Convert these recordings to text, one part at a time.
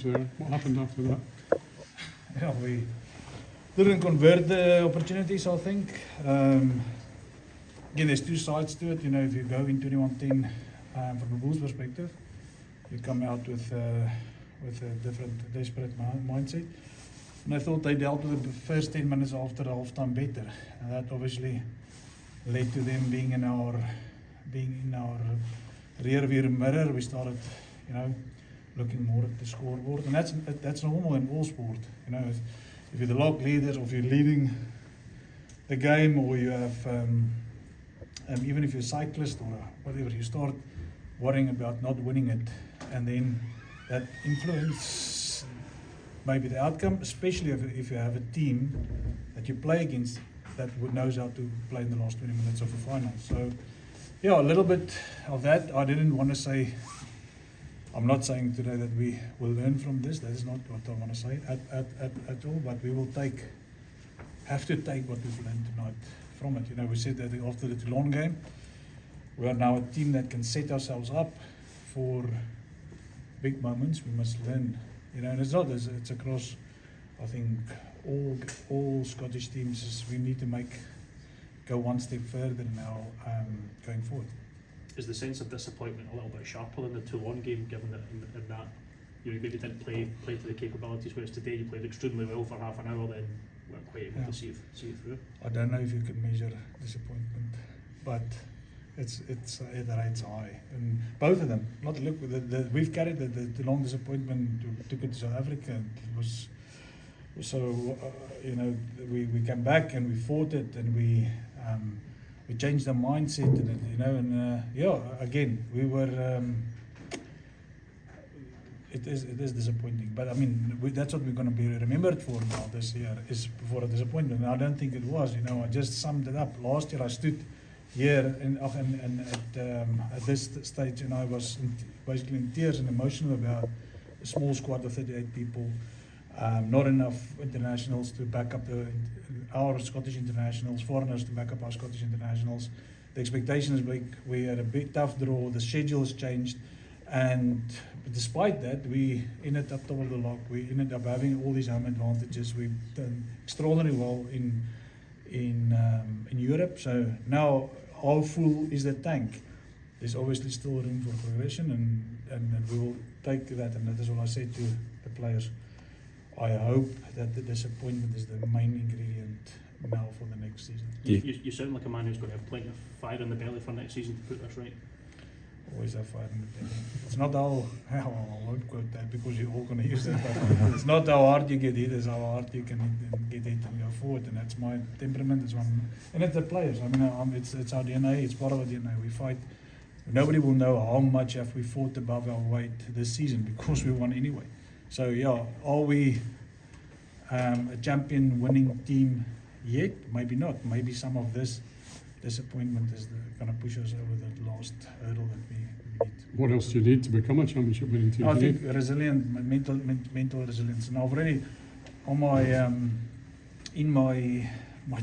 there. What happened after that? Yeah, we didn't convert the opportunities, I think. Again, there's two sides to it. You know, if you go in 21-10 from a Bulls perspective, you come out with a different, desperate mindset. And I thought they dealt with the first 10 minutes after the halftime better. And that obviously led to them being in our rear view mirror. We started, you know, looking more at the scoreboard, and that's normal in all sport. You know, if you're the log leader, or if you're leading the game, or you have even if you're a cyclist or whatever, you start worrying about not winning it, and then that influence maybe the outcome, especially if you have a team that you play against that knows how to play in the last 20 minutes of a final. So yeah, a little bit of that. I didn't want to say, I'm not saying today that we will learn from this. That is not what I want to say at all. But we will have to take what we've learned tonight from it. You know, we said that after the Toulon game, we are now a team that can set ourselves up for big moments. We must learn. You know, and it's across, I think, all Scottish teams. We need to go one step further now going forward. Is the sense of disappointment a little bit sharper than the Toulon game, given that in that you maybe didn't play to the capabilities, whereas today you played extremely well for half an hour, then weren't quite able to see it through? I don't know if you can measure disappointment, but it's rates high, and both of them. We've carried the Toulon disappointment, took it to South Africa. It was so you know, we came back and we fought it, and we changed our mindset in it, you know, and yeah, again, we were. It is disappointing, but I mean, that's what we're going to be remembered for now this year, is for a disappointment. And I don't think it was. You know, I just summed it up. Last year, I stood here at this stage, and I was basically in tears and emotional about a small squad of 38 people. Not enough internationals to back up our Scottish internationals, foreigners to back up our Scottish internationals. The expectation is big. We had a big tough draw. The schedule has changed, and despite that, we ended up top of the log. We ended up having all these home advantages. We've done extraordinarily well in Europe. So now, how full is the tank? There's obviously still room for progression, and we will take that. And that is what I said to the players. I hope that the disappointment is the main ingredient now for the next season. You sound like a man who's going to have plenty of fire in the belly for next season to put this right. Always have fire in the belly. It's not how, I won't quote that because you're all going to use it, but it's not how hard you get hit, it's how hard you can get hit and go forward, and that's my temperament. It's one, and it's the players. I mean, it's our DNA, it's part of our DNA. We fight. Nobody will know how much have we fought above our weight this season because we won anyway. So yeah, are we a champion winning team yet? Maybe not. Maybe some of this disappointment is going to push us over that last hurdle that we need. What else do you need to become a championship winning team? I think resilient, mental resilience. And I've already on my in my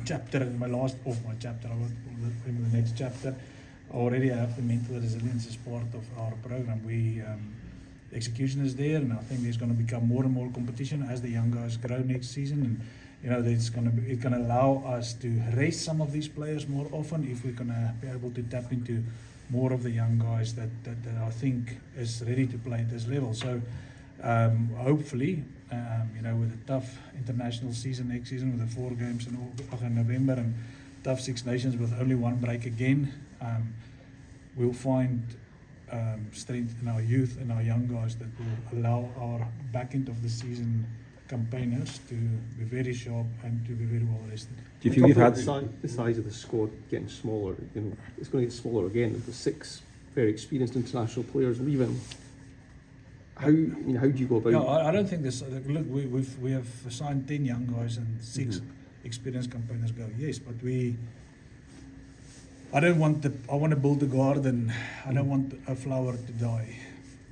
chapter, my last of my chapter, I will in the next chapter. I already have the mental resilience as part of our program. The execution is there, and I think there's going to become more and more competition as the young guys grow next season. And you know, it's going to allow us to race some of these players more often if we're going to be able to tap into more of the young guys that I think is ready to play at this level. So hopefully, you know, with a tough international season next season, with the 4 games in November and tough Six Nations with only one break again, we'll find strength in our youth and our young guys that will allow our back end of the season campaigners to be very sharp and to be very well rested. Do you think you've had the size of the squad getting smaller? You know, it's going to get smaller again. With 6 very experienced international players leaving. How do you go about? No, I don't think this. Look, we have signed 10 young guys and 6 experienced campaigners go. Yes, but I want to build a garden. I don't want a flower to die.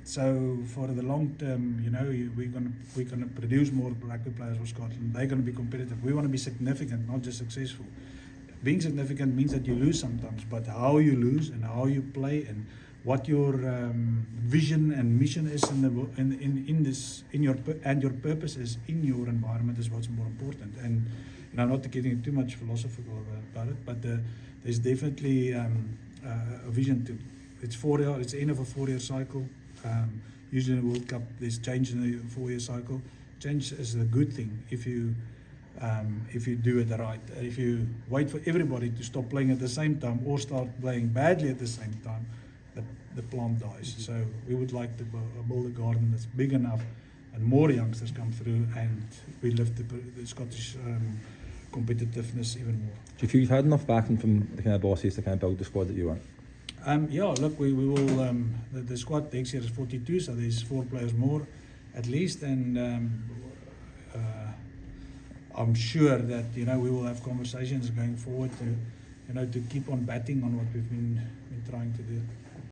So for the long term, you know, we're gonna produce more rugby players for Scotland. They're gonna be competitive. We want to be significant, not just successful. Being significant means that you lose sometimes, but how you lose and how you play and what your vision and mission is and your purpose is in your environment is what's more important. And I'm not getting too much philosophical about it, but there's definitely a vision to. It's 4 years. It's the end of a 4-year cycle. Usually in the World Cup, there's change in the 4-year cycle. Change is a good thing if you do it right. If you wait for everybody to stop playing at the same time or start playing badly at the same time, the plant dies. So we would like to build a garden that's big enough and more youngsters come through, and we lift the Scottish competitiveness even more. Do you feel you've had enough backing from the kind of bosses to kind of build the squad that you want? Yeah, look, we will. The squad next year is 42, so there's 4 players more, at least, and I'm sure that we will have conversations going forward to to keep on batting on what we've been trying to do.